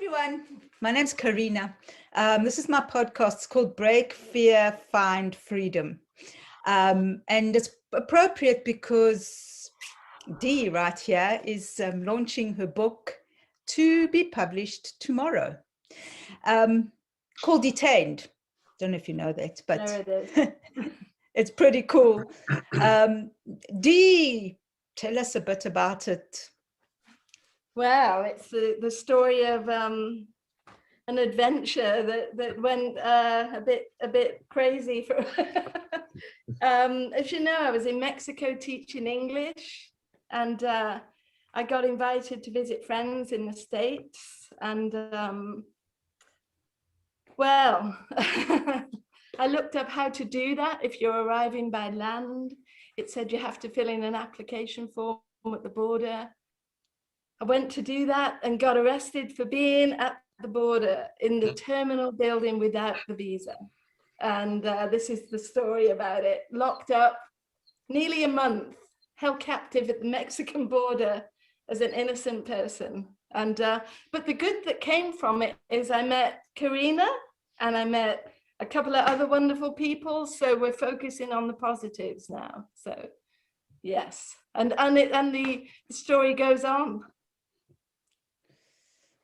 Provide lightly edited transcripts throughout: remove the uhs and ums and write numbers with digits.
everyone. My name's Karina. This is my podcast. It's called Break Fear, Find Freedom. And it's appropriate because Dee right here is launching her book to be published tomorrow, called Detained. Don't know if you know that, but there it is. It's pretty cool. Dee, tell us a bit about it. Well, it's the story of an adventure that went a bit crazy. For as you know, I was in Mexico teaching English, and I got invited to visit friends in the States, and well, I looked up how to do that. If you're arriving by land, it said you have to fill in an application form at the border. I went to do that and got arrested for being at the border in the terminal building without the visa. And this is the story about it. Locked up nearly a month, held captive at the Mexican border as an innocent person. And but the good that came from it is I met Karina and I met a couple of other wonderful people. So we're focusing on the positives now. So yes, and the story goes on.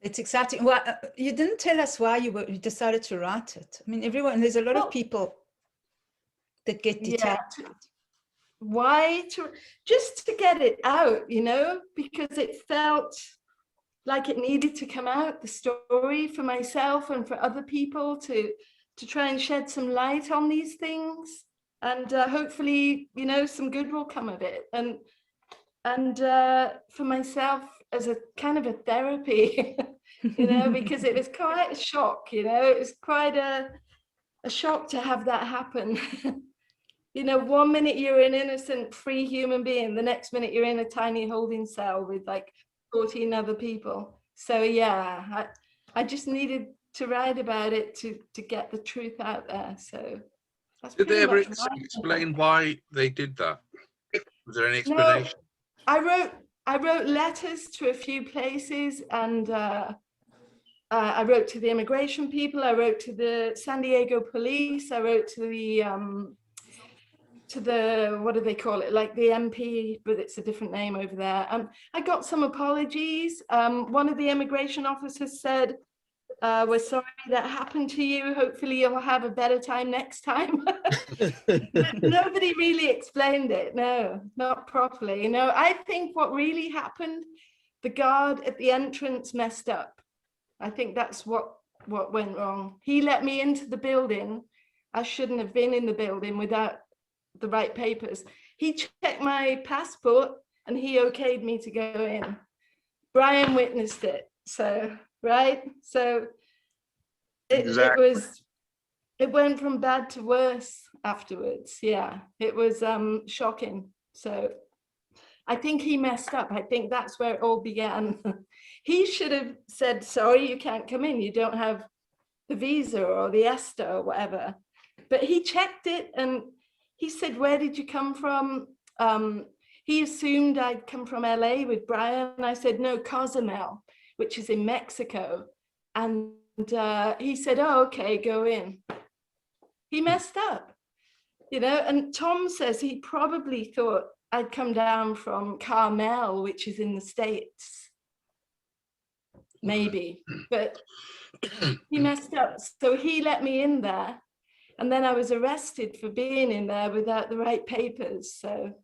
It's exciting. Well, you didn't tell us why you decided to write it. I mean, there's a lot of people that get detained. Yeah, why? Just to get it out, you know, because it felt like it needed to come out, the story, for myself and for other people to try and shed some light on these things. And hopefully, you know, some good will come of it. And for myself, as a kind of a therapy, you know, because it was quite a shock, you know, it was quite a shock to have that happen. You know, 1 minute you're an innocent, free human being, the next minute you're in a tiny holding cell with like 14 other people. So yeah, I just needed to write about it to get the truth out there. So that's did they ever explain why they did that? Was there any explanation? No, I wrote letters to a few places, and I wrote to the immigration people. I wrote to the San Diego police. I wrote to the what do they call it? Like the MP, but it's a different name over there. I got some apologies. One of the immigration officers said, "We're sorry that happened to you. Hopefully you'll have a better time next time." Nobody really explained it. No, not properly. You know, I think what really happened, the guard at the entrance messed up. I think that's what went wrong. He let me into the building. I shouldn't have been in the building without the right papers. He checked my passport and he okayed me to go in. Brian witnessed it. So, right? So it went from bad to worse afterwards. Yeah, it was shocking. So I think he messed up. I think that's where it all began. He should have said, sorry, you can't come in. You don't have the visa or the ESTA or whatever. But he checked it and he said, where did you come from? He assumed I'd come from LA with Brian. I said, no, Cozumel, which is in Mexico. And he said, oh, okay, go in. He messed up, you know, and Tom says he probably thought I'd come down from Carmel, which is in the States, maybe, but he messed up. So he let me in there, and then I was arrested for being in there without the right papers. So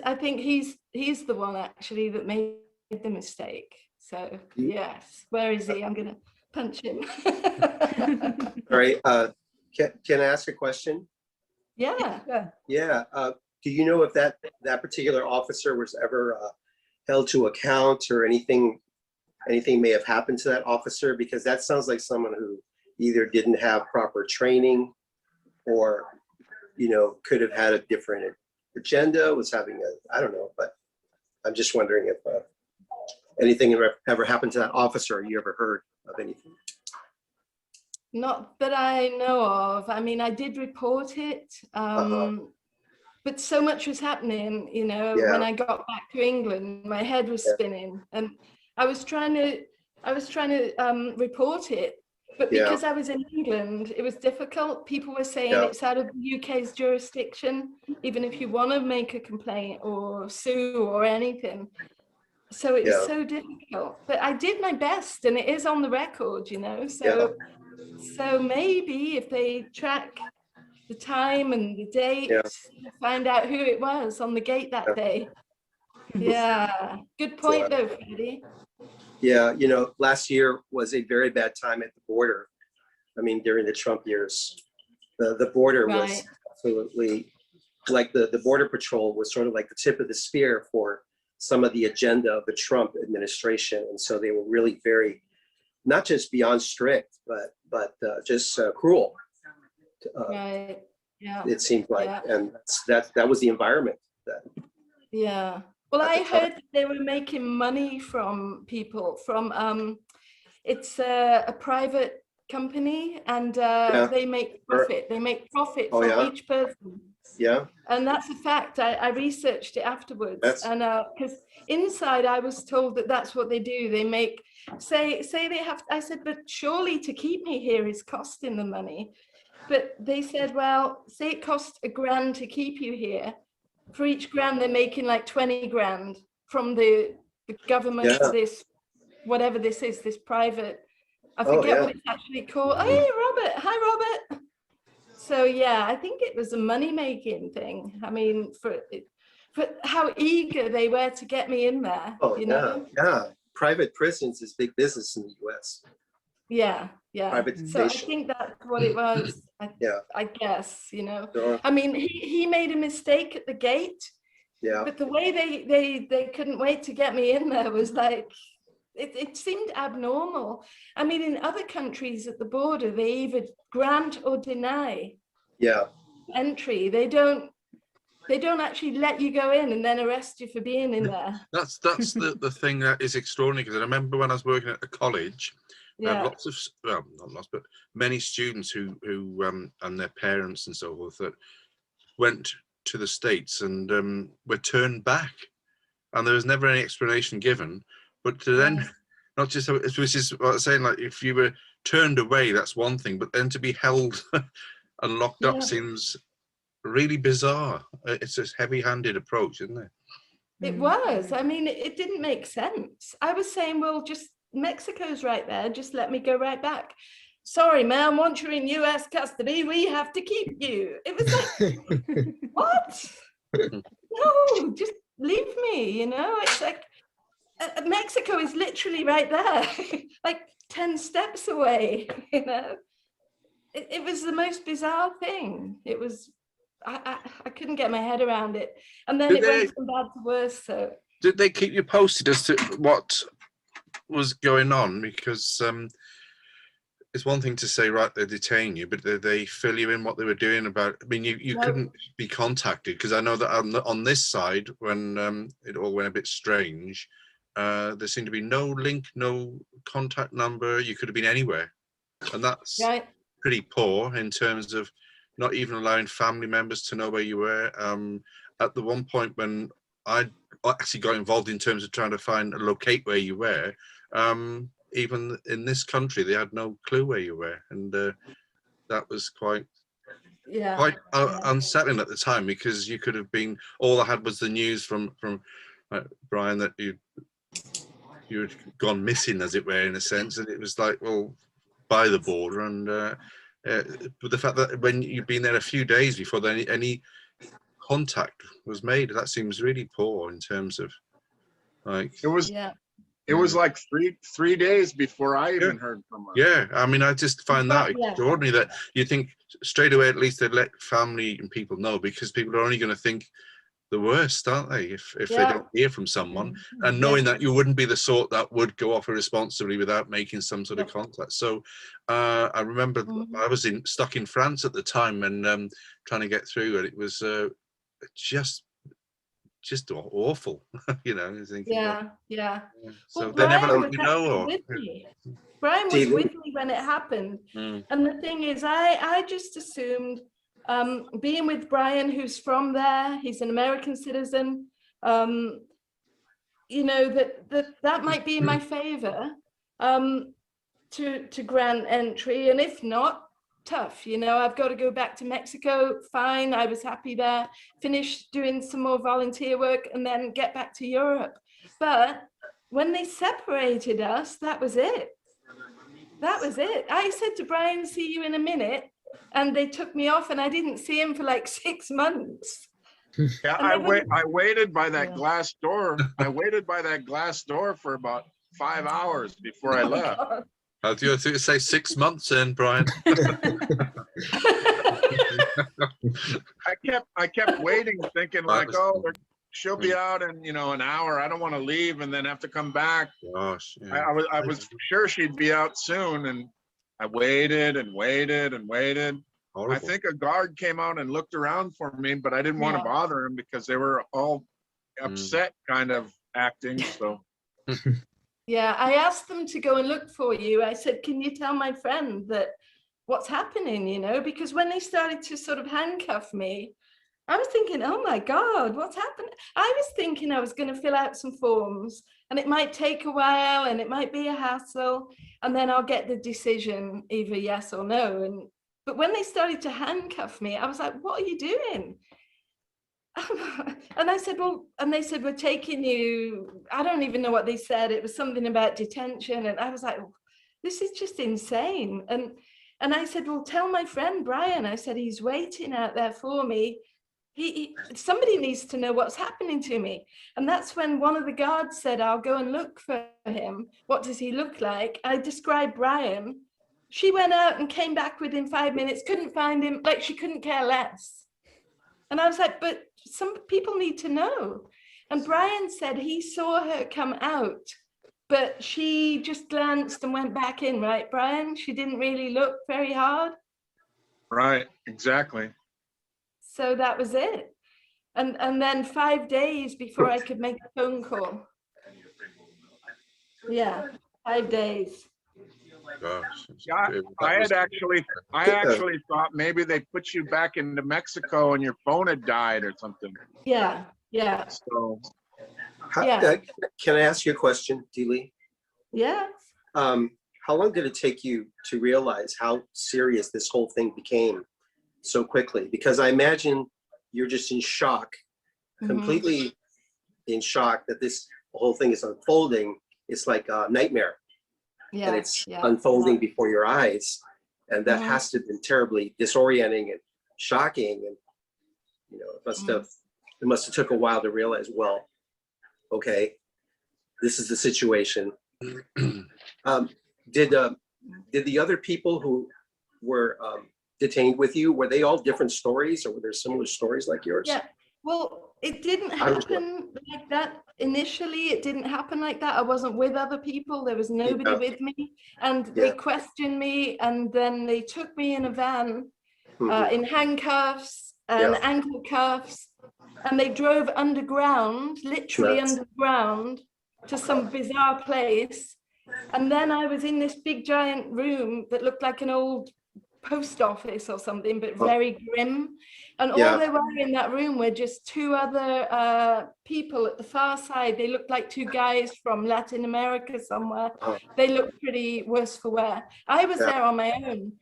I think he's the one actually that made the mistake. So yes, where is he? I'm gonna punch him. All right. Can I ask a question? Yeah. Yeah. Do you know if that particular officer was ever held to account, or anything may have happened to that officer? Because that sounds like someone who either didn't have proper training, or, you know, could have had a different agenda, was having I don't know, but I'm just wondering if anything ever happened to that officer, or you ever heard of anything? Not that I know of. I mean, I did report it, but so much was happening, you know, when I got back to England, my head was spinning, and I was trying to I was trying to report it, but because I was in England, it was difficult. People were saying it's out of the UK's jurisdiction, even if you want to make a complaint or sue or anything. So it was so difficult, but I did my best, and it is on the record, you know. So so maybe if they track the time and the date, find out who it was on the gate that day. Yeah, good point though, Freddie. Yeah, you know, last year was a very bad time at the border. I mean, during the Trump years, the border was absolutely, like the Border Patrol was sort of like the tip of the spear for some of the agenda of the Trump administration. And so they were really very, not just beyond strict, but just cruel. Right. Yeah. It seemed like, and that was the environment. Yeah. Well, I heard they were making money from people from, it's a private company, and they make profit. They make profit from each person. Yeah. And that's a fact. I researched it afterwards. And because inside I was told that that's what they do. They make, say they have, I said, but surely to keep me here is costing them money. But they said, well, say it costs $1,000 to keep you here. For each grand, they're making like 20 grand from the government for this, whatever this is, this private, I forget what it's actually called. Oh, hey, Robert. Hi, Robert. So, yeah, I think it was a money-making thing. I mean, for how eager they were to get me in there. Oh, you know? Yeah. Private prisons is big business in the US. Yeah. So I think that's what it was. I guess, you know. Sure. I mean, he made a mistake at the gate. Yeah. But the way they couldn't wait to get me in there was like, it seemed abnormal. I mean, in other countries at the border, they either grant or deny entry. They don't actually let you go in and then arrest you for being in there. That's the thing that is extraordinary, because I remember when I was working at the college, we have lots of, well, not lots, but many students who and their parents and so forth that went to the States and were turned back, and there was never any explanation given. But to then, not just, which is what I'm saying, like if you were turned away, that's one thing, but then to be held and locked up seems really bizarre. It's a heavy-handed approach, isn't it? It was. I mean, it didn't make sense. I was saying, well, just Mexico's right there. Just let me go right back. Sorry, ma'am, once you're in US custody, we have to keep you. It was like, what? No, just leave me, you know? It's like, Mexico is literally right there, like 10 steps away, you know? It was the most bizarre thing. It was, I couldn't get my head around it. And then it went from bad to worse, so. Did they keep you posted as to what was going on? Because it's one thing to say, right, they detain you, but they fill you in what they were doing about, I mean, you couldn't be contacted, because I know that on this side, when it all went a bit strange, there seemed to be no link, no contact number. You could have been anywhere. And that's pretty poor in terms of not even allowing family members to know where you were. At the one point when I actually got involved in terms of trying to locate where you were, even in this country, they had no clue where you were. And that was quite unsettling at the time, because you could have been, all I had was the news from Brian that you had gone missing, as it were, in a sense. And it was like, well, by the border. And but the fact that when you've been there a few days before any contact was made, that seems really poor in terms of, like, it was like three days before I even heard from her. Yeah, I mean, I just find that extraordinary that you think straight away, at least they'd let family and people know, because people are only going to think the worst, aren't they, if they don't hear from someone, and knowing that you wouldn't be the sort that would go off irresponsibly without making some sort of contact. So I remember I was stuck in France at the time, and trying to get through, and it was just awful, you know. Thinking, so well, they never let you know, Brian was with me when it happened. And the thing is, I just assumed, being with Brian, who's from there, he's an American citizen, you know, that might be in my favor. to grant entry, and if not, tough, you know, I've got to go back to Mexico. Fine, I was happy there, finish doing some more volunteer work and then get back to Europe. But when they separated us, that was it. That was it. I said to Brian, see you in a minute, and they took me off, and I didn't see him for like 6 months. Yeah, I waited by that glass door. I waited by that glass door for about 5 hours before I left. God. I was going to say 6 months then, Brian. I kept waiting, thinking like, oh, she'll be out in, you know, an hour. I don't want to leave and then have to come back. Gosh, yeah. I was sure she'd be out soon, and I waited and waited and waited. Horrible. I think a guard came out and looked around for me, but I didn't want to bother him because they were all upset kind of acting. So Yeah, I asked them to go and look for you. I said, can you tell my friend that what's happening, you know, because when they started to sort of handcuff me, I was thinking, oh my God, what's happened? I was thinking I was going to fill out some forms, and it might take a while and it might be a hassle, and then I'll get the decision, either yes or no. But when they started to handcuff me, I was like, what are you doing? And I said, well, and they said, we're taking you, I don't even know what they said. It was something about detention. And I was like, this is just insane. And I said, well, tell my friend Brian. I said, he's waiting out there for me. Somebody needs to know what's happening to me. And that's when one of the guards said, I'll go and look for him. What does he look like? I described Brian. She went out and came back within 5 minutes, couldn't find him, like she couldn't care less. And I was like, but some people need to know. And Brian said he saw her come out, but she just glanced and went back in, right, Brian? She didn't really look very hard. right, exactly. So that was it. And then 5 days before I could make a phone call. Yeah, 5 days. Gosh, Yeah, I actually thought maybe they put you back into Mexico and your phone had died or something. Yeah, yeah, So Can I ask you a question, Dee Lee? yeah. How long did it take you to realize how serious this whole thing became so quickly? Because I imagine you're just in shock, completely in shock that this whole thing is unfolding. It's like a nightmare. Yeah, and it's unfolding before your eyes, and that has to have been terribly disorienting and shocking. And you know, it must have took a while to realize, well, okay, this is the situation. Did the other people who were detained with you, were they all different stories, or were there similar stories like yours? Yeah, well, it didn't happen like that. Initially, it didn't happen like that. I wasn't with other people. There was nobody with me. And they questioned me, and then they took me in a van in handcuffs and ankle cuffs, and they drove underground, literally underground, to some bizarre place. And then I was in this big giant room that looked like an old post office or something, but very grim. And all there were in that room were just two other people at the far side. They looked like two guys from Latin America somewhere. They looked pretty worse for wear. I was there on my own.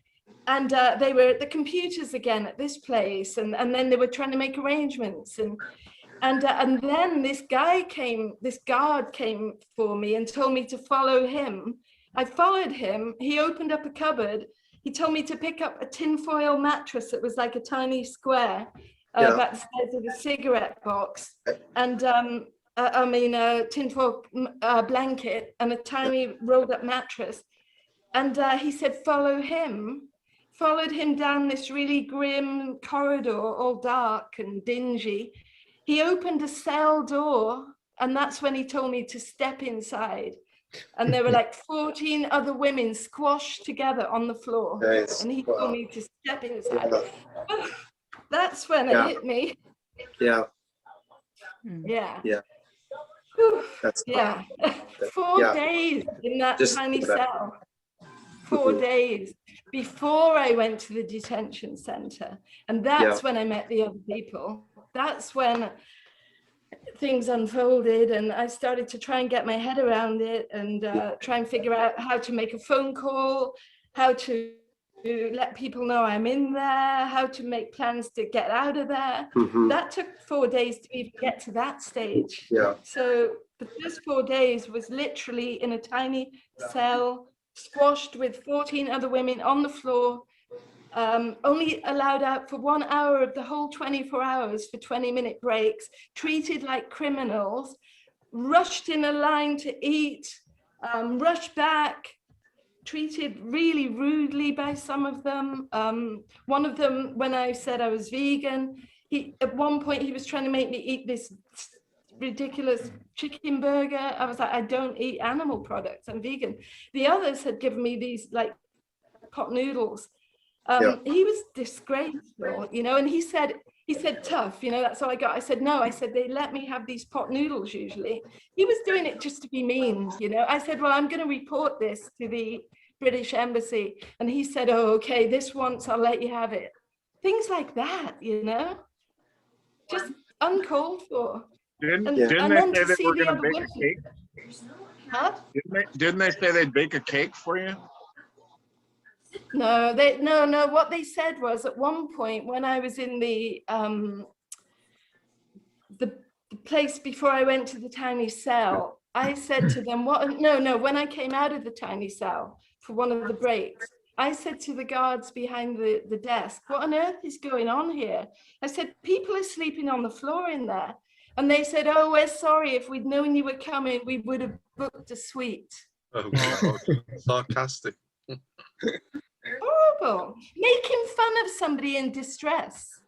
And they were at the computers again at this place. And then they were trying to make arrangements. And then this guard came for me and told me to follow him. I followed him. He opened up a cupboard. He told me to pick up a tinfoil mattress that was like a tiny square, about the size of a cigarette box, and a tinfoil blanket and a tiny rolled up mattress. And he said, follow him. Followed him down this really grim corridor, all dark and dingy. He opened a cell door, and that's when he told me to step inside. And there were like 14 other women squashed together on the floor. Nice. And he told me to step inside. That's when it hit me. Yeah. Yeah. Yeah. That's 4 days in that tiny cell. 4 days before I went to the detention center. And that's when I met the other people. That's when things unfolded, and I started to try and get my head around it, and try and figure out how to make a phone call, how to let people know I'm in there, how to make plans to get out of there. That took 4 days to even get to that stage. Yeah. So the first 4 days was literally in a tiny cell, squashed with 14 other women on the floor, only allowed out for 1 hour of the whole 24 hours for 20-minute breaks, treated like criminals, rushed in a line to eat, rushed back, treated really rudely by some of them. One of them, when I said I was vegan, at one point he was trying to make me eat this ridiculous chicken burger. I was like, I don't eat animal products, I'm vegan. The others had given me these like pot noodles. He was disgraceful, you know, and he said tough, you know, that's all I got. I said, no, I said, they let me have these pot noodles usually. He was doing it just to be mean, you know. I said, well, I'm going to report this to the British Embassy. And he said, oh, okay, this once I'll let you have it. Things like that, you know, just uncalled for. Didn't they say they were going to bake a cake? Huh? Didn't they say they'd bake a cake for you? No, no. What they said was at one point when I was in the place before I went to the tiny cell, I said to them, when I came out of the tiny cell for one of the breaks, I said to the guards behind the desk, what on earth is going on here? I said, people are sleeping on the floor in there. And they said, oh, we're sorry. If we'd known you were coming, we would have booked a suite. Oh, God. Sarcastic. Horrible. Making fun of somebody in distress.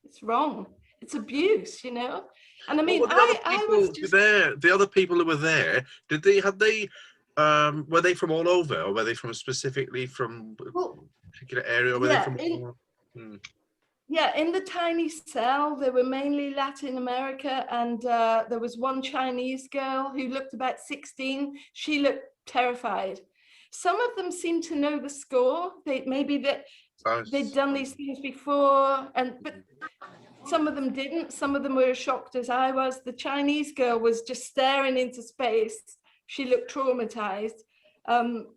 It's wrong. It's abuse, you know. And I mean, I was just there. The other people who were there, were they from all over, or were they specifically from a particular area, or were they from? Yeah, in the tiny cell, there were mainly Latin America, and there was one Chinese girl who looked about 16. She looked terrified. Some of them seemed to know the score. They'd done these things before, but some of them didn't. Some of them were as shocked as I was. The Chinese girl was just staring into space. She looked traumatized. Some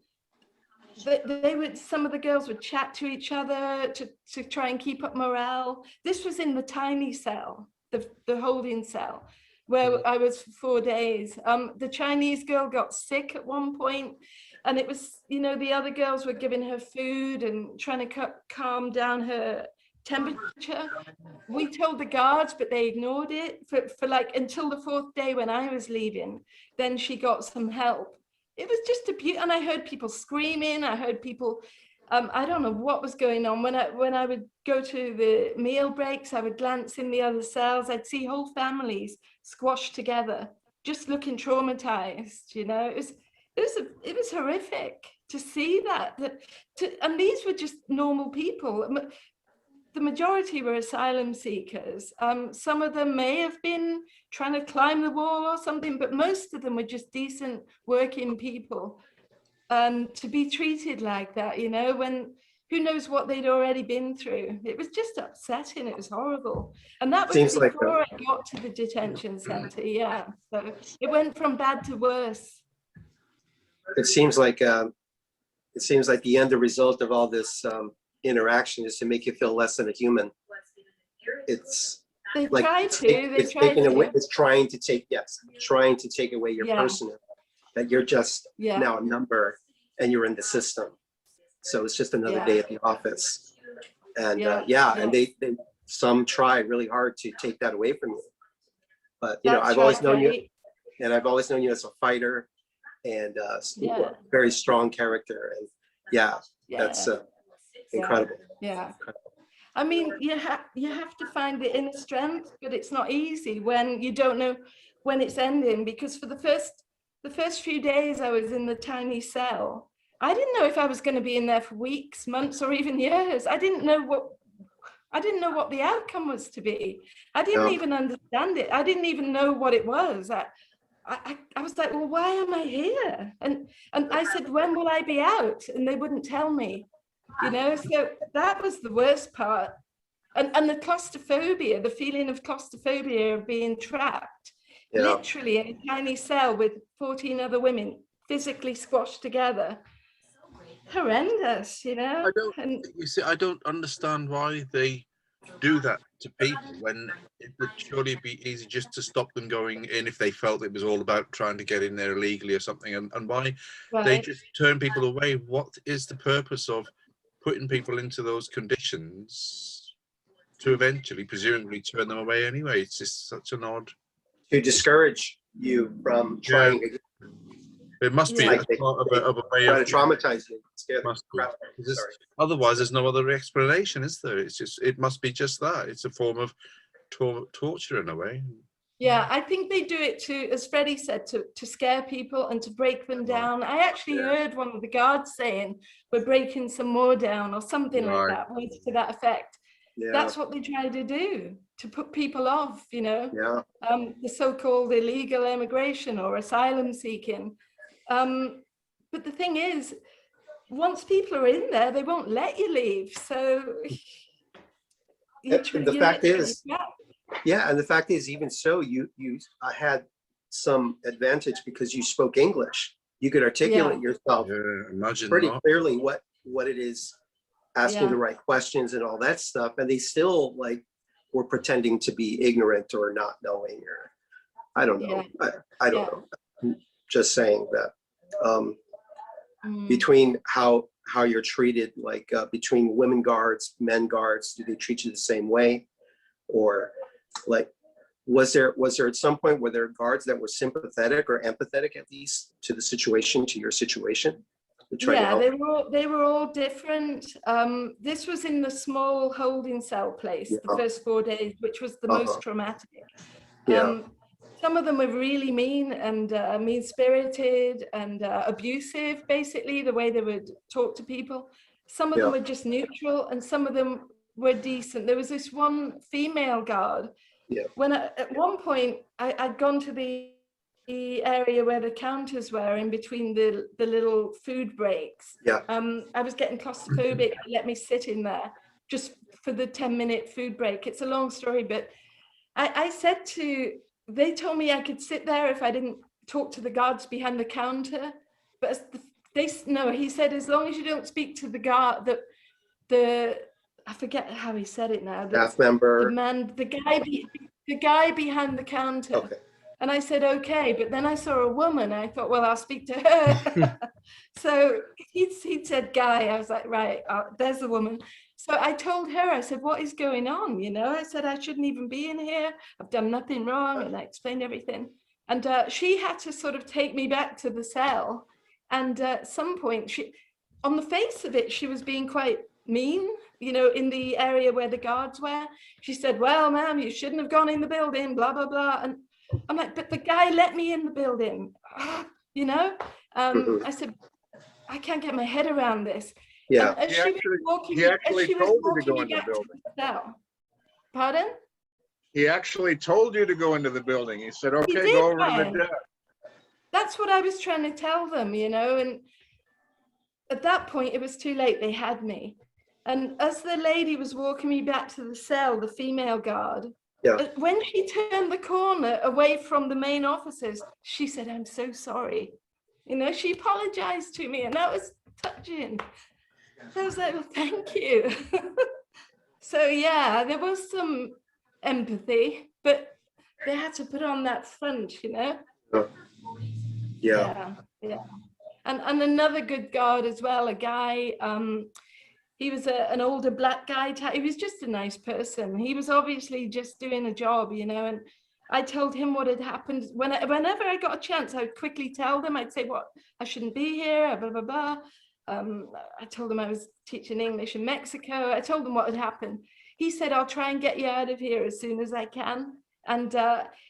of the girls would chat to each other to try and keep up morale. This was in the tiny cell, the holding cell, where I was for 4 days. The Chinese girl got sick at one point, and it was, you know, the other girls were giving her food and trying to calm down her temperature. We told the guards, but they ignored it for like until the 4th day when I was leaving. Then she got some help. It was just abuse, and I heard people screaming. I heard people, I don't know what was going on. When I would go to the meal breaks, I would glance in the other cells. I'd see whole families squashed together, just looking traumatized. You know, it was horrific to see that. And these were just normal people. The majority were asylum seekers. Some of them may have been trying to climb the wall or something, but most of them were just decent working people. To be treated like that, you know, when who knows what they'd already been through. It was just upsetting. It was horrible. And that was before I got to the detention center. Yeah. So it went from bad to worse. It seems like the end result of all this interaction is to make you feel less than a human. It's trying to take away your personhood, that you're just now a number and you're in the system. So it's just another day at the office. And and they some try really hard to take that away from you. But you know, I've always known you, and I've always known you as a fighter and very strong character. And that's incredible. Yeah. I mean, you have to find the inner strength, but it's not easy when you don't know when it's ending, because for the first few days I was in the tiny cell, I didn't know if I was going to be in there for weeks, months, or even years. I didn't know what the outcome was to be. I didn't even understand it. I didn't even know what it was. I was like, well, why am I here? And I said, when will I be out? And they wouldn't tell me. You know, so that was the worst part. And the claustrophobia, the feeling of claustrophobia of being trapped, literally in a tiny cell with 14 other women physically squashed together. Horrendous, you know. I don't understand why they do that to people when it would surely be easy just to stop them going in if they felt it was all about trying to get in there illegally or something, and why they just turn people away. What is the purpose of putting people into those conditions to eventually presumably turn them away anyway? It's just such an odd, to discourage you from trying again. It must be Like part of a way try of to traumatize you, scare the must be. crap. Otherwise there's no other explanation, is there? It must be just that. It's a form of torture in a way. Yeah, I think they do it to, as Freddie said, to scare people and to break them down. I actually heard one of the guards saying, we're breaking some more down, or something like that, words to that effect. That's what they try to do, to put people off, you know, the so-called illegal immigration or asylum seeking. But the thing is, once people are in there, they won't let you leave. So the fact is, and the fact is, even so, you had some advantage because you spoke English. You could articulate yourself pretty clearly what it is, asking the right questions and all that stuff, and they still like were pretending to be ignorant or not knowing, or I don't know. I don't know. I'm just saying that between how you're treated, like between women guards, men guards, do they treat you the same way? Or like, was there at some point, were there guards that were sympathetic or empathetic at least to the situation, to your situation? Yeah, they were all different. This was in the small holding cell place, the first 4 days, which was the most traumatic. Some of them were really mean and mean-spirited and abusive, basically, the way they would talk to people. Some of them were just neutral, and some of them were decent. There was this one female guard. When at one point, I'd gone to the area where the counters were in between the little food breaks. I was getting claustrophobic. Let me sit in there just for the 10-minute food break. It's a long story, but I said they told me I could sit there if I didn't talk to the guards behind the counter, but he said, as long as you don't speak to the guard, I forget how he said it now, staff member, the guy behind the counter. And I said, okay, but then I saw a woman. I thought, well, I'll speak to her. So he'd said guy. I was like, right, there's the woman. So I told her, I said, what is going on? You know, I said, I shouldn't even be in here. I've done nothing wrong. And I explained everything. And she had to sort of take me back to the cell. And at some point, on the face of it, she was being quite mean, you know, in the area where the guards were. She said, well, ma'am, you shouldn't have gone in the building, blah, blah, blah. And I'm like, but the guy let me in the building, you know? I said, I can't get my head around this. He actually told you to go into the building. Pardon? He actually told you to go into the building. He said, okay, go over to the desk. That's what I was trying to tell them, you know? And at that point, it was too late. They had me. And as the lady was walking me back to the cell, the female guard, when she turned the corner away from the main officers, she said, I'm so sorry. You know, she apologized to me, and that was touching. I was like, well, thank you. So yeah, there was some empathy, but they had to put on that front, you know? Yeah. And another good guard as well, a guy, he was an older black guy. He was just a nice person. He was obviously just doing a job, you know, and I told him what had happened. Whenever I got a chance, I would quickly tell them. I'd say, what, I shouldn't be here, blah, blah, blah. I told them I was teaching English in Mexico. I told them what had happened. He said, I'll try and get you out of here as soon as I can. And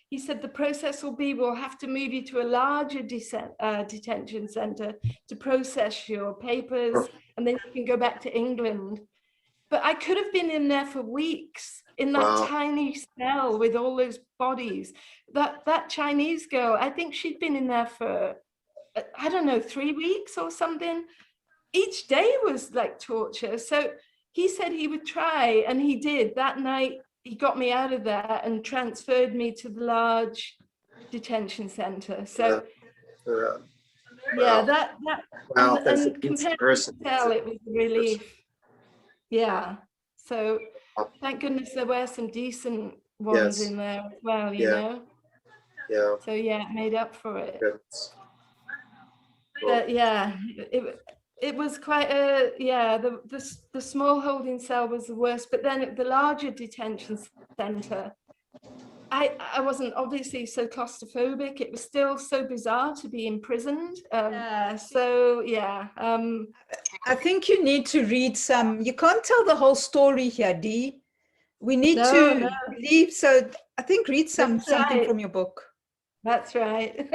he said, the process will be, we'll have to move you to a larger detention center to process your papers, and then you can go back to England. But I could have been in there for weeks in that tiny cell with all those bodies. That Chinese girl, I think she'd been in there for, I don't know, 3 weeks or something. Each day was like torture. So he said he would try, and he did. That night, he got me out of there and transferred me to the large detention center. So yeah, that wow, and, that's a and decent compared person. to Cell, it was a relief. Yeah. So thank goodness there were some decent ones Yes. in there as well, you Yeah. know. Yeah. So yeah, it made up for it. That's, But yeah, it was quite a, yeah, the small holding cell was the worst, but then at the larger detention center, I wasn't obviously so claustrophobic. It was still so bizarre to be imprisoned. So yeah. I think you need to read some. You can't tell the whole story here, Dee. We need to leave. So I think read something right. from your book. That's right.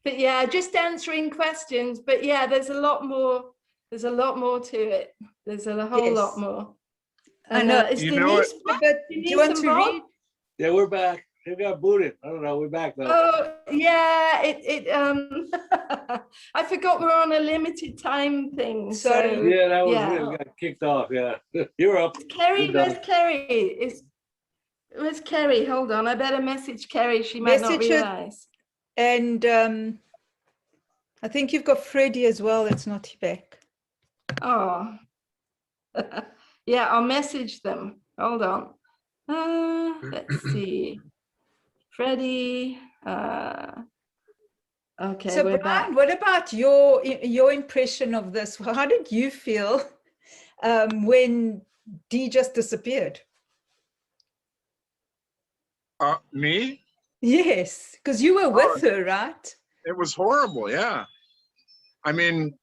But yeah, just answering questions. But yeah, there's a lot more. There's a lot more to it. There's a whole lot more. I know. Is You know Denise back? But do you want to read? Yeah, we're back. They got booted. I don't know. We're back though. Oh yeah, I forgot we're on a limited time thing. Sorry. So, Yeah, that was yeah. it. We got kicked off. Yeah, you're up. Kerry, You're done. where's Kerry? Where's Kerry? Hold on, I better message Kerry. She might not Message her. realize. And I think you've got Freddie as well. That's not back. Oh, yeah, I'll message them. Hold on. Let's see. Freddie. Okay, So we're Brian, back. what about your impression of this? How did you feel when Dee just disappeared? Me? Yes, because you were with her, right? It was horrible, yeah. I mean,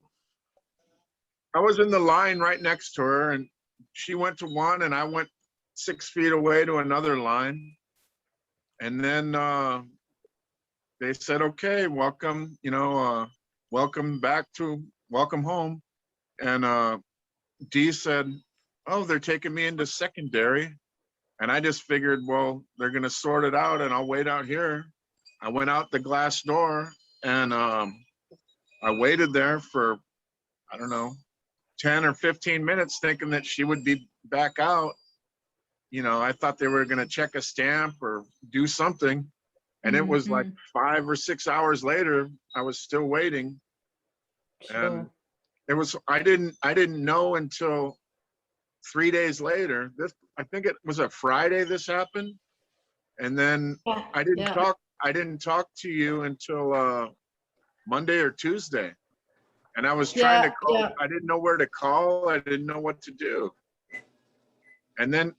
I was in the line right next to her, and she went to one, and I went 6 feet away to another line. And then they said, okay, welcome, welcome home. And Dee said, oh, they're taking me into secondary. And I just figured, well, they're gonna sort it out and I'll wait out here. I went out the glass door and I waited there for, I don't know, 10 or 15 minutes thinking that she would be back out. I thought they were gonna check a stamp or do something. And it was like 5 or 6 hours later, I was still waiting. Sure. And it was, I didn't know until 3 days later. I think it was a Friday this happened. And then I didn't talk to you until Monday or Tuesday. And I was trying to call. Yeah. I didn't know where to call. I didn't know what to do. And then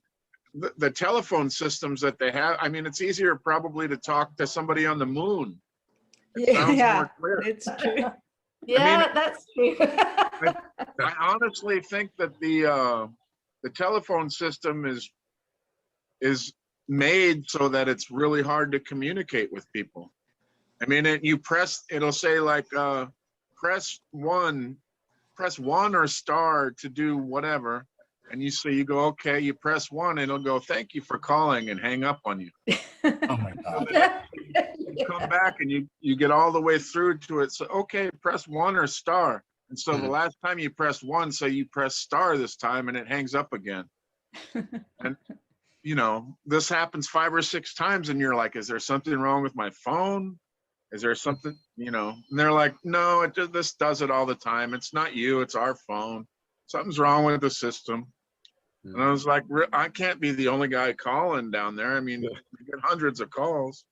the telephone systems that they have, I mean, it's easier probably to talk to somebody on the moon. It sounds more clear. It's true. Yeah, that's true. I honestly think that the telephone system is made so that it's really hard to communicate with people. I mean, it'll say like press one or star to do whatever. And you go, okay, you press 1, and it'll go, thank you for calling, and hang up on you. Oh my God. You come back and you get all the way through to it. So, okay, press 1 or star. And so the last time you press 1, so you press star this time, and it hangs up again. And, this happens 5 or 6 times, and you're like, is there something wrong with my phone? Is there something, and they're like, no, this does it all the time. It's not you, it's our phone. Something's wrong with the system. And I was like, I can't be the only guy calling down there. I mean, we get hundreds of calls,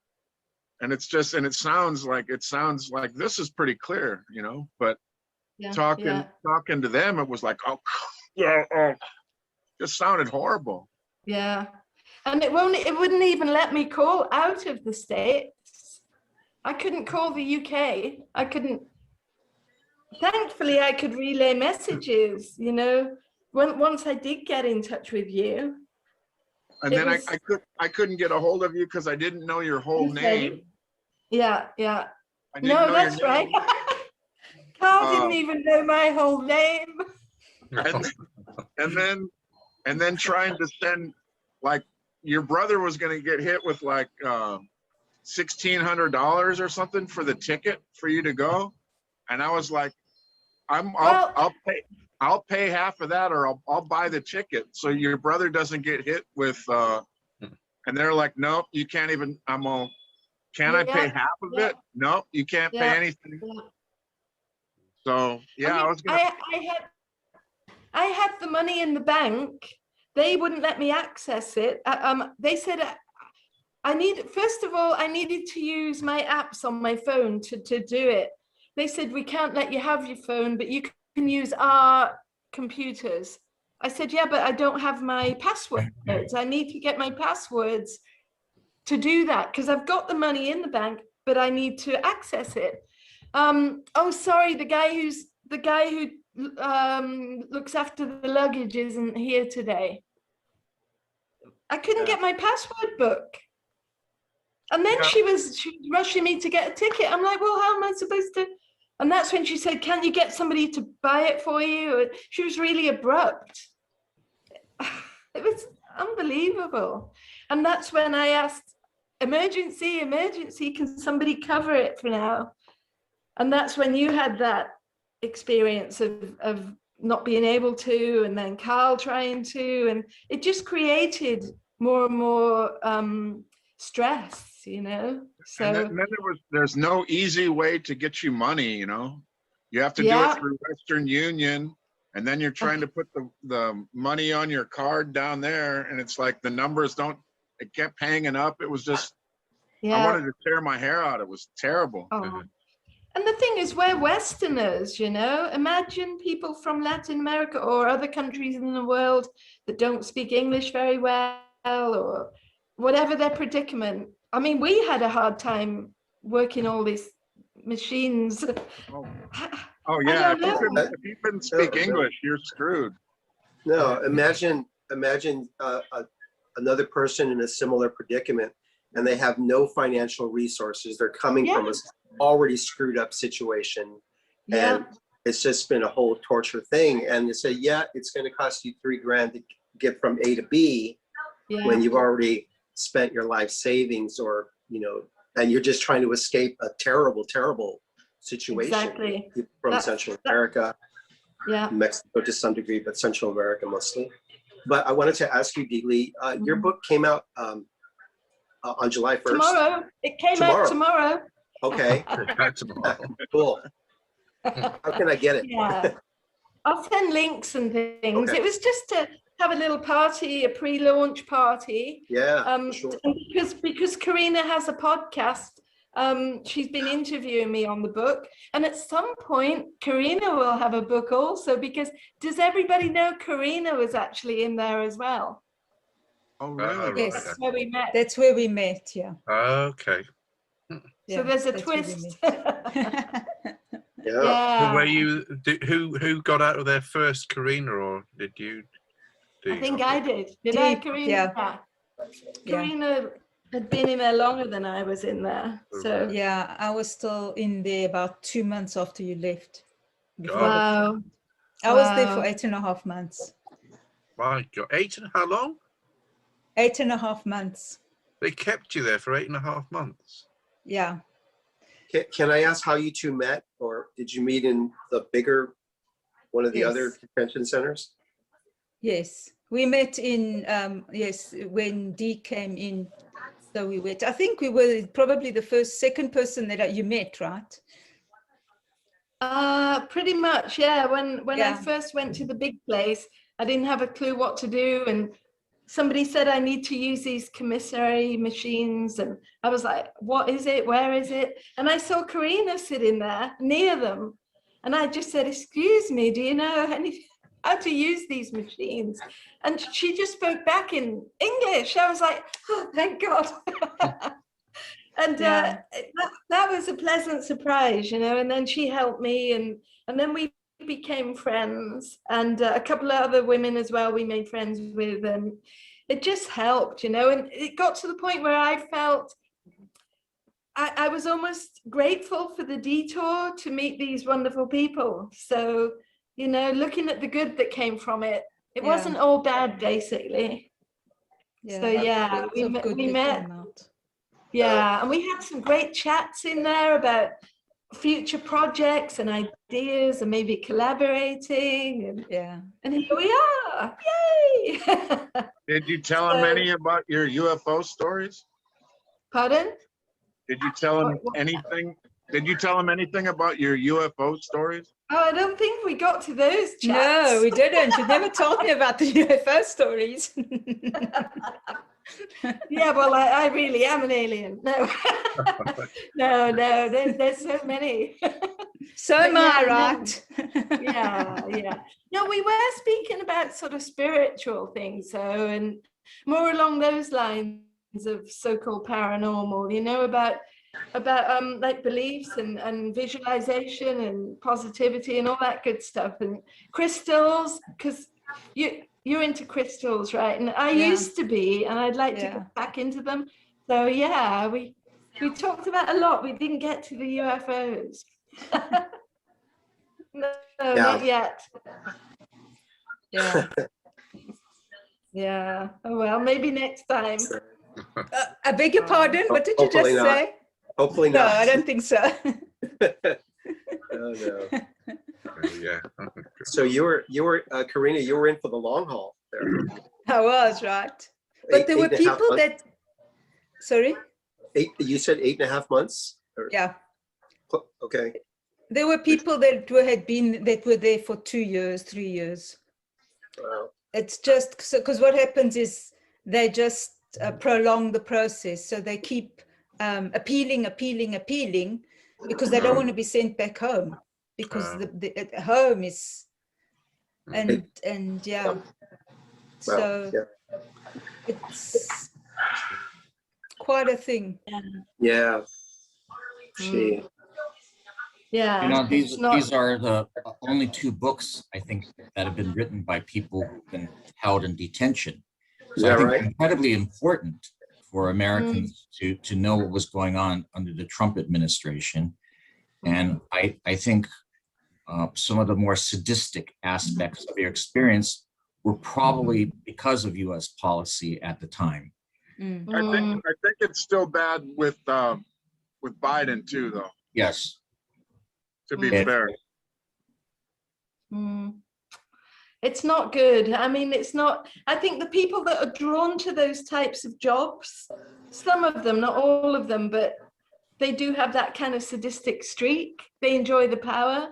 and it sounds like this is pretty clear, but talking to them, it was like, oh, yeah, just sounded horrible. Yeah. And it wouldn't even let me call out of the States. I couldn't call the UK. I couldn't. Thankfully, I could relay messages, once I did get in touch with you. And then I couldn't get a hold of you because I didn't know your whole name. Yeah. No, that's right. Carl didn't even know my whole name. And then trying to send, like, your brother was going to get hit with like $1,600 or something for the ticket for you to go. And I was like, I'll I'll pay half of that, or I'll buy the ticket so your brother doesn't get hit with, and they're like, nope, you can't even, I'm all, can I pay half of it? Nope, you can't pay anything. Yeah. So yeah, I was gonna. I had the money in the bank. They wouldn't let me access it. They said first of all, I needed to use my apps on my phone to do it. They said, we can't let you have your phone, but you can use our computers. I said, yeah, but I don't have my passwords. I need to get my passwords to do that, because I've got the money in the bank, but I need to access it. Oh, sorry, the guy who looks after the luggage isn't here today. I couldn't get my password book. And then she was rushing me to get a ticket. I'm like, well, how am I supposed to? And that's when she said, can't you get somebody to buy it for you? She was really abrupt. It was unbelievable. And that's when I asked, emergency, can somebody cover it for now? And that's when you had that experience of not being able to, and then Carl trying to, and it just created more and more stress, you know. So And then there's no easy way to get you money, you know. You have to do it through Western Union, and then you're trying to put the money on your card down there, and it's like the numbers it kept hanging up. It was just, I wanted to tear my hair out. It was terrible. Oh. And the thing is, we're Westerners, you know. Imagine people from Latin America or other countries in the world that don't speak English very well, or whatever their predicament. I mean, we had a hard time working all these machines. Oh yeah, if you couldn't speak English, you're screwed. No, imagine another person in a similar predicament, and they have no financial resources. They're coming from an already screwed up situation, and it's just been a whole torture thing. And they say, yeah, it's going to cost you $3,000 to get from A to B, when you've already spent your life savings, or, you know, and you're just trying to escape a terrible, terrible situation from Central America, Mexico to some degree, but Central America mostly. But I wanted to ask you, Dee Lee, your book came out on July 1st. Tomorrow. It came out tomorrow. Okay. Cool. How can I get it? Yeah. I'll send links and things. Okay. It was just to have a little party, a pre-launch party. Yeah, sure. Because Karina has a podcast. She's been interviewing me on the book, and at some point Karina will have a book also, because does everybody know Karina was actually in there as well? Oh really? Yes. That's where we met. That's where we met, yeah. Okay. So there's a twist. Yeah. Were you? Who got out of there first, Karina, or did you? I think I did. Did I, Karina? Yeah. Karina had been in there longer than I was in there. So yeah, I was still in there about 2 months after you left. wow. I was there for 8.5 months. My God, how long? 8.5 months. They kept you there for 8.5 months. Yeah. Can I ask how you two met, or did you meet in the bigger, one of the other detention centers? Yes, we met in, when Dee came in. So we went, I think we were probably the second person that you met, right? Pretty much, yeah. When I first went to the big place, I didn't have a clue what to do, and somebody said I need to use these commissary machines, and I was like, what is it? Where is it? And I saw Karina sitting there near them, and I just said, excuse me, do you know how to use these machines? And she just spoke back in English. I was like, oh, thank God. And that was a pleasant surprise, you know. And then she helped me, and then we became friends, and a couple of other women as well we made friends with, and it just helped, you know. And it got to the point where I felt I was almost grateful for the detour to meet these wonderful people. So, you know, looking at the good that came from it, it wasn't all bad, basically. So we met. Yeah, and we had some great chats in there about future projects and ideas and maybe collaborating. And, Yeah. and here we are. Yay! Did you tell him any about your UFO stories? Pardon? Did you tell him What- anything? Did you tell him anything about your UFO stories? Oh, I don't think we got to those chats. No, we didn't. You never told me about the UFO stories. Yeah, well, I really am an alien. No, no, there's so many. So But am I, yeah, no. right? Yeah. No, we were speaking about sort of spiritual things, so, and more along those lines of so-called paranormal, you know, about like beliefs and visualization and positivity and all that good stuff, and crystals, because you're into crystals, right? And I Yeah. used to be, and I'd like to Yeah. get back into them. So yeah, we talked about a lot. We didn't get to the UFOs. No, not yet. Yeah. Yeah. Oh well, maybe next time. I beg your pardon. What did you just Hopefully not. say? Hopefully No, not. I don't think so. Oh, no. Yeah. So you were Karina, you were in for the long haul there. I was, right. But there were 8.5 people months? that, sorry? You said 8.5 months? Or- Yeah. Okay. There were people that were there for 2 years, 3 years. Wow. It's just so, because what happens is they just prolong the process. So they keep appealing, because they don't want to be sent back home, because the home is, and yeah. Well, So yeah. it's quite a thing. Yeah. Gee. Yeah. You know, it's these not- are the only 2 books, I think, that have been written by people who've been held in detention. Is So I that think right? it's incredibly important for Americans to know what was going on under the Trump administration. And I think some of the more sadistic aspects of your experience were probably because of US policy at the time. Mm. I think it's still bad with Biden too, though, Yes. to be Mm. fair. It's not good. I mean, it's not, I think the people that are drawn to those types of jobs, some of them, not all of them, but they do have that kind of sadistic streak. They enjoy the power.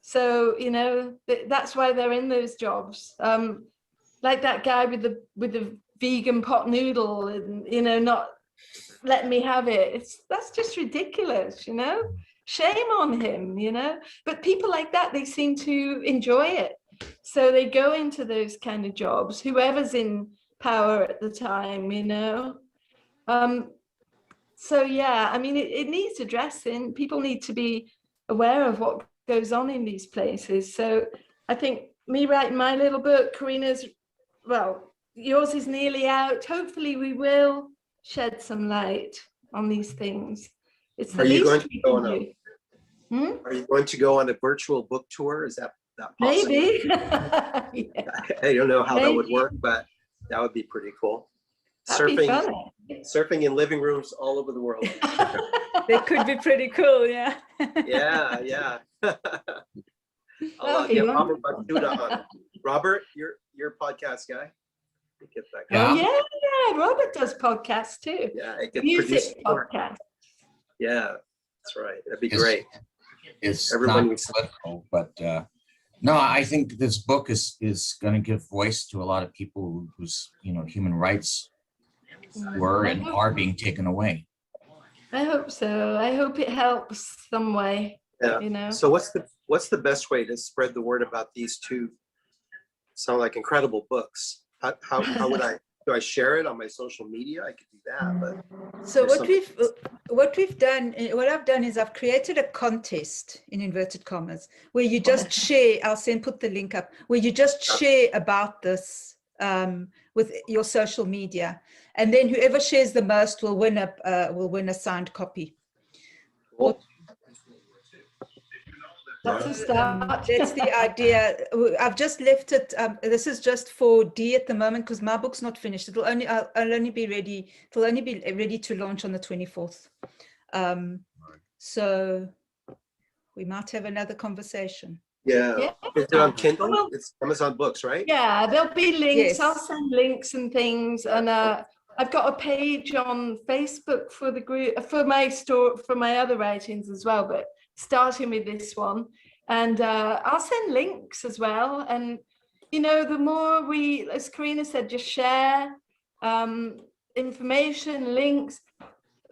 So, you know, that's why they're in those jobs. Like that guy with the vegan pot noodle and, you know, not letting me have it. That's just ridiculous, you know? Shame on him, you know? But people like that, they seem to enjoy it. So they go into those kind of jobs, whoever's in power at the time, you know? So yeah, I mean, it needs addressing. People need to be aware of what goes on in these places. So I think me writing my little book, Karina's, well, yours is nearly out. Hopefully we will shed some light on these things. It's the Are you going least to we go can on a- do. Hmm? Are you going to go on a virtual book tour? Is that possible? Maybe. Yeah. I don't know how that would Maybe. work, but that would be pretty cool. That'd be Surfing in living rooms all over the world. They could be pretty cool, yeah. Yeah. I'll That'd be get Robert wonderful. Batuta on. Robert, you're a podcast guy. Get that guy. Oh yeah, Robert does podcasts too. Yeah, I could produce Music more. podcast. Yeah, that's right. That'd be It's- great. It's Everyone not needs- political, but no, I think this book is going to give voice to a lot of people whose, you know, human rights were and are being taken away. I hope so. I hope it helps some way. Yeah. You know. So what's the best way to spread the word about these two? Sound like incredible books. How would do I share it on my social media? I could do that, but So There's what I've done is I've created a contest in inverted commas where you just share. I'll put the link up where you just share about this with your social media, and then whoever shares the most will win a signed copy. cool. That's a start. That's the idea. I've just left it. This is just for Dee at the moment because my book's not finished. I'll only be ready. It'll only be ready to launch on the 24th. So we might have another conversation. Yeah. Yeah. Is it on Kindle? Well, It's Amazon Books, right? yeah, there'll be links. Yes. I'll send links and things, and I've got a page on Facebook for the group for my other writings as well, but starting with this one, and I'll send links as well. And you know, the more we, as Karina said, just share information, links,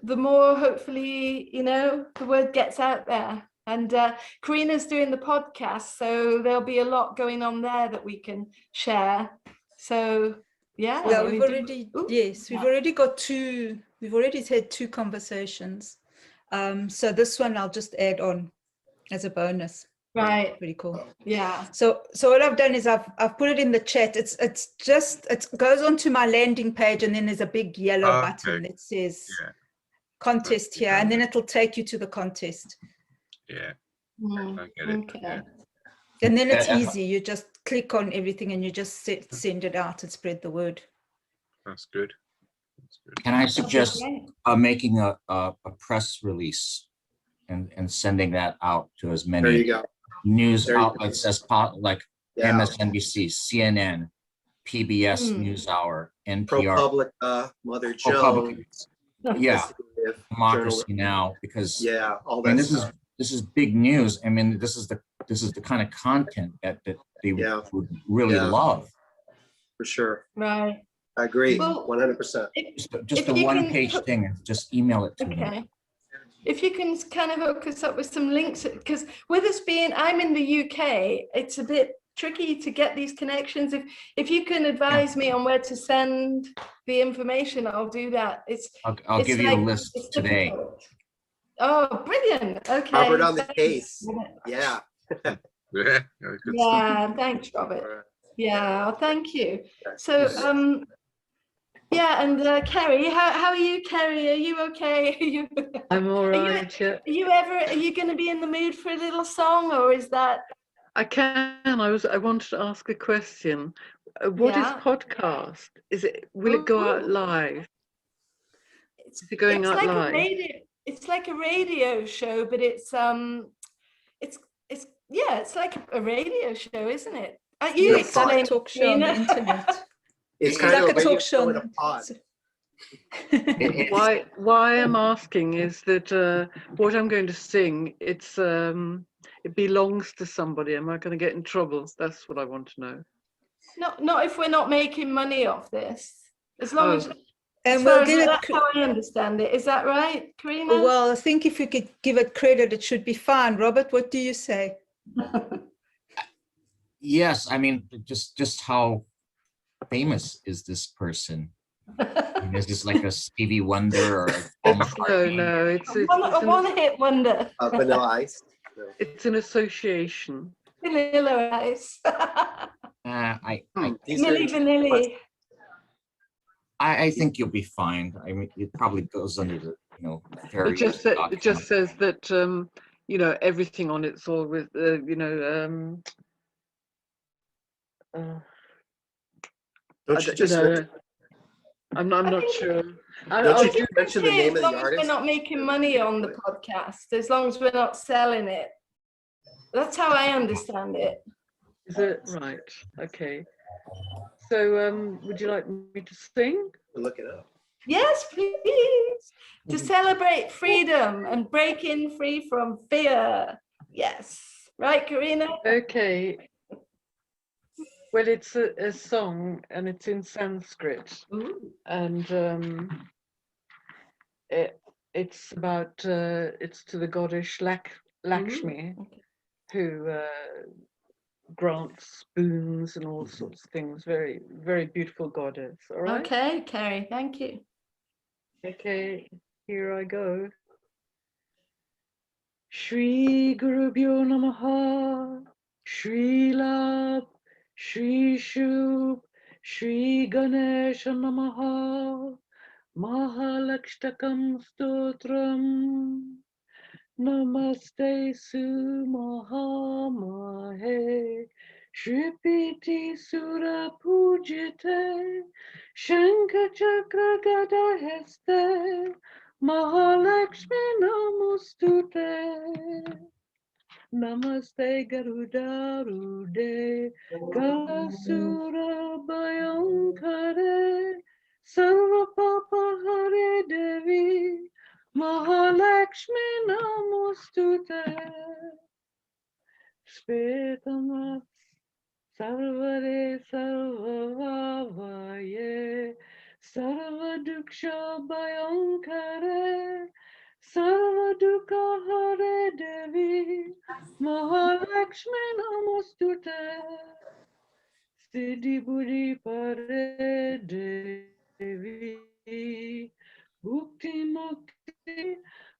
the more hopefully, you know, the word gets out there. And Karina's doing the podcast, so there'll be a lot going on there that we can share. So yeah, Yeah, we we've do- already, Ooh. yes, we've already had 2 conversations. So this one I'll just add on as a bonus. Right. Pretty cool. Yeah. So what I've done is I've put it in the chat. It goes onto my landing page, and then there's a big yellow Okay. button that says Yeah. contest here, and then it'll take you to the contest. Yeah, Mm, I get it. okay. Yeah. And then it's Yeah. easy. You just click on everything and you just send it out and spread the word. That's good. That's good. Can I suggest Great. making a press release and sending that out to as There you many go. news There you go. outlets as like Yeah. MSNBC, CNN, PBS Hmm. NewsHour, NPR, ProPublica, Mother ProPublica, Jones. yeah, Investigative Democracy Journal. Now, because Yeah, all I mean, that this is stuff. big news. I mean, this is the kind of content that they Yeah. would really Yeah. love. For sure. Right. I agree, Well, 100%. Just If a you can one-page put- thing, and just email it to them. Okay. If you can kind of hook us up with some links, because with us being, I'm in the UK, it's a bit tricky to get these connections. If you can advise me on where to send the information, I'll do that. I'll It's give you a like- list it's today. difficult. Oh, brilliant. Okay. Robert on the Thanks. case. Yeah. Yeah. Good stuff. Yeah, thanks, Robert. Yeah, well, thank you. So, Yes. yeah, and Ceri, how are you, Ceri? Are you okay? Are you, I'm all Are you- right. Yeah, are you going to be in the mood for a little song, or is that? I can. I wanted to ask a question. What is Yeah. podcast? Will it go out Ooh. live? It's, Is it going out like live? a radio. It's like a radio show, but it's yeah, it's like a radio show, isn't it? You Yeah, It's like a explain, talk show on the Nina. internet. It's It's kind like of a radio talk show show on in a the pod. Why I'm asking is that what I'm going to sing, it belongs to somebody. Am I going to get in trouble? That's what I want to know. Not if we're not making money off this. As long Oh. as And far we'll as give that's it. how I understand it. Is that right, Karina? Well, I think if you could give it credit, it should be fine. Robert, what do you say? Yes, I mean, just how famous is this person? I mean, is this like a Stevie Wonder or a Paul McCartney? No, a one-hit wonder. Vanilla Ice. No. it's an association. Vanilla Ice. These are Milli Vanilli. I think you'll be fine. I mean, it probably goes under the, fair It use. just says that everything on it's all with Don't you just I'm not think- sure. Don't you mention the Okay, name as of the long as artist? we're not making money on the podcast, as long as we're not selling it. That's how I understand it. Is it right? Okay. So would you like me to sing? Look it up. Yes, please. To celebrate freedom and breaking free from fear. Yes. Right, Karina? Okay. Well, it's a song and it's in Sanskrit, and it's about it's to the goddess Lakshmi, who grants boons and all sorts of things. Very, very beautiful goddess. All right. Okay, Ceri, thank you. Okay, here I go. Shri Gurubhyo Namaha, Shri Lab, Shri Shubh, Shri Ganesha Namaha, Mahalakshtakam Stotram, Namaste Su Mahamahe, Shripiti Sura Pujite, Shankha Chakra Gada Heste, Mahalakshmi Namostute. Namaste Garudarude, Galasura Bhayankare, Sarva Papa Hare Devi, Mahalakshmi Namostute, Shvetamat Sarvare Sarvavavaye, Sarvaduksha Bhayankare, Sarvadukha Hare Devi, Mahalakshmi Namostute, Siddhi Buddhi Pare Devi, Bhukti Mukti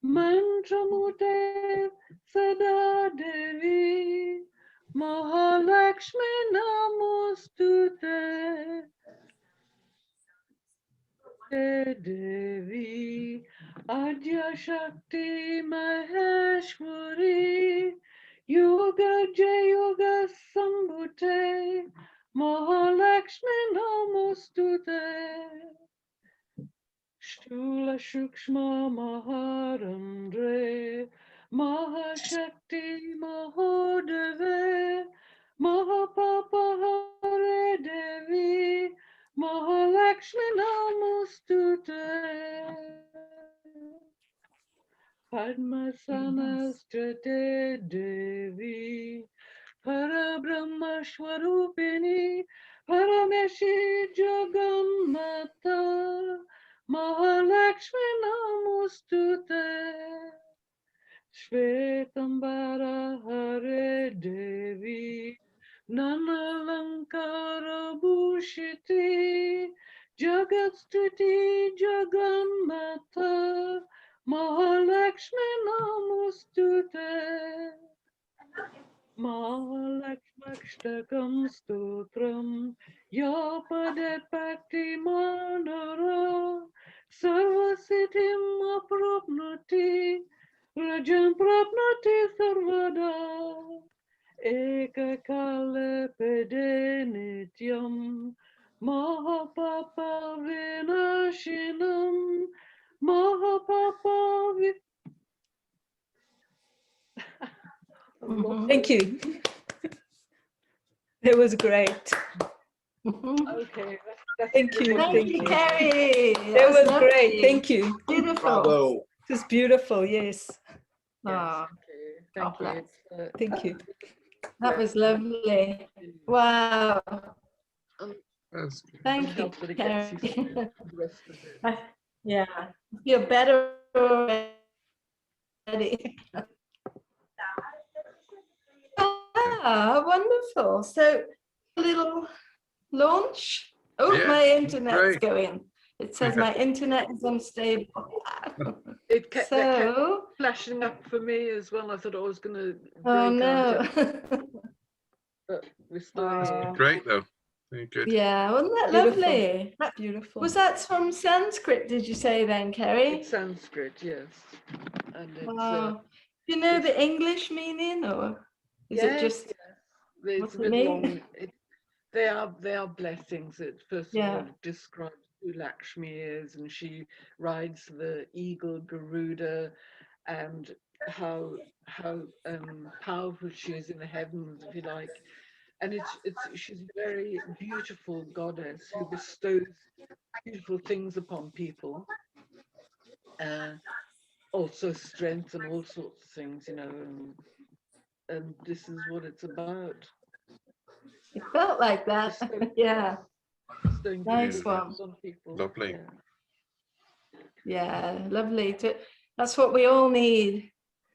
Mantra Mute Sada Devi, Mahalakshmi Namostute, Devi, Adya Shakti Maheshwari, Yoga Jai Yoga Sambhute, Mahalakshmi Namostute, Sthula Shukshma Maharandre, Mahashakti Mahodeve, Mahapapa Hare Devi, Mahalakshmi Namostute, Padmasanastrate Devi, Parabrahma Swarupini, Parameshi Jagannatha, Mahalakshmi Namostute, Shvetambara Hare Devi, Nanalankara Bhushiti, Jagatstuti Jagannatha, Mahalakshmi Namostute, Mahalakshmakshtakam Stotram, Yapadet Bhakti Manara, Sarvasiddhim Aprapnoti, Rajam Prapnoti Sarvada, Ekakale Pede Nityam, Mahapapa Vinashinam, Mahapapa Thank you. It was great. Okay, Thank you. Thank you, Ceri. It was great. Thank you. Beautiful. Bravo. It was beautiful. Yes. Oh, okay, thank you. bless. Thank you. that was lovely. Wow. That's good. Thank you, Help that it gets you through Ceri. the rest of it. Yeah, I feel better already. Ah, wonderful. So, a little launch. Oh, Yeah, my internet's great. going. It says my internet is unstable. It kept So, flashing up for me as well. I thought I was going to oh break no. out, but we're still here. Great though. Very good. Yeah, wasn't that Beautiful. lovely? Beautiful. Was that from Sanskrit, did you say then, Ceri? It's Sanskrit, yes. And it's, Wow. Do you know it's- the English meaning, or is yes, it just? yes. It's what's a it bit mean? long. They are blessings. It first of all Yeah. describes who Lakshmi is, and she rides the eagle Garuda, and how powerful she is in the heavens, if you like. And she's a very beautiful goddess who bestows beautiful things upon people. Also strength and all sorts of things, you know, and this is what it's about. It felt like that. Yeah. Bestowing Nice good one. things on people. Lovely. Yeah, lovely. That's what we all need.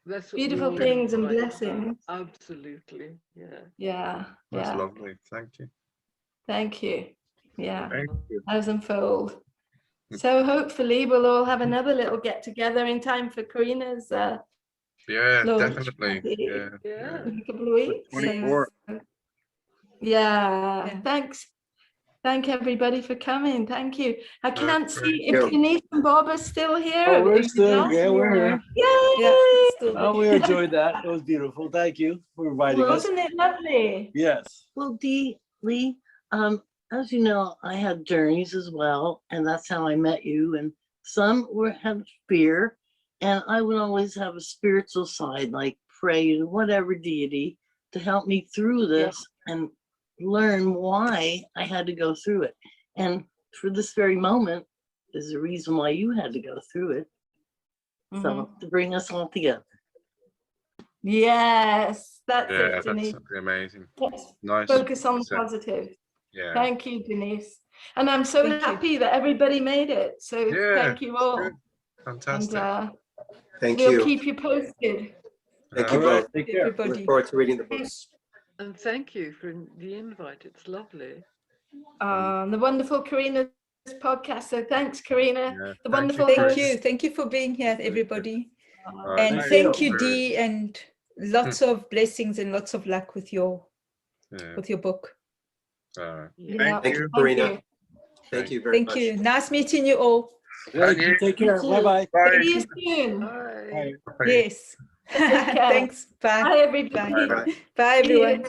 That's what Beautiful we all things need and right now. blessings. Absolutely, yeah. Yeah, That's yeah. lovely. Thank you. Thank you. Yeah, Thank you. thousandfold. So hopefully we'll all have another little get together in time for Karina's Yeah, launch definitely. party Yeah. Yeah. in a couple of weeks. 24th. Yeah, Yeah. thanks. Thank everybody for coming. Thank you. I can't see great. if Denise and Bob are still here. Oh, we're Are you still, not? yeah, we're here. Yay! Yeah. Still Oh, we enjoyed that. It was beautiful. Thank you for inviting us. Wasn't it lovely? Yes. Well, Dee Lee, as you know, I had journeys as well, and that's how I met you. And some had fear, and I would always have a spiritual side, like pray to whatever deity to help me through this and learn why I had to go through it. And for this very moment is the reason why you had to go through it. So to bring us all together. Yes, that's Yeah, it, that's Denise. amazing. Let's Nice. focus on the So, positive. yeah. Thank you, Denise. And I'm so Thank you. happy that everybody made it. So Yeah, thank you all. good. Fantastic. And Thank we'll you. keep you posted. Thank All you right, both. take care. Look Everybody. forward to reading the books. And thank you for the invite. It's lovely. The wonderful Karina's podcast. So thanks, Karina. Yeah, The thank wonderful you, Thank host. you. Thank you for being here, everybody. All right, And Thank thank you. you, Dee, and lots of blessings and lots of luck with your Yeah. book. All right. Yeah, Thank you, thank Karina. you. Thank you very Thank much. you. Nice meeting you all. Great, And you you. take care. too. Bye-bye. Bye. See you soon. Bye. Bye. Bye. Yes. Take care. Thanks. Bye. Bye, everybody. Bye. Bye, everyone.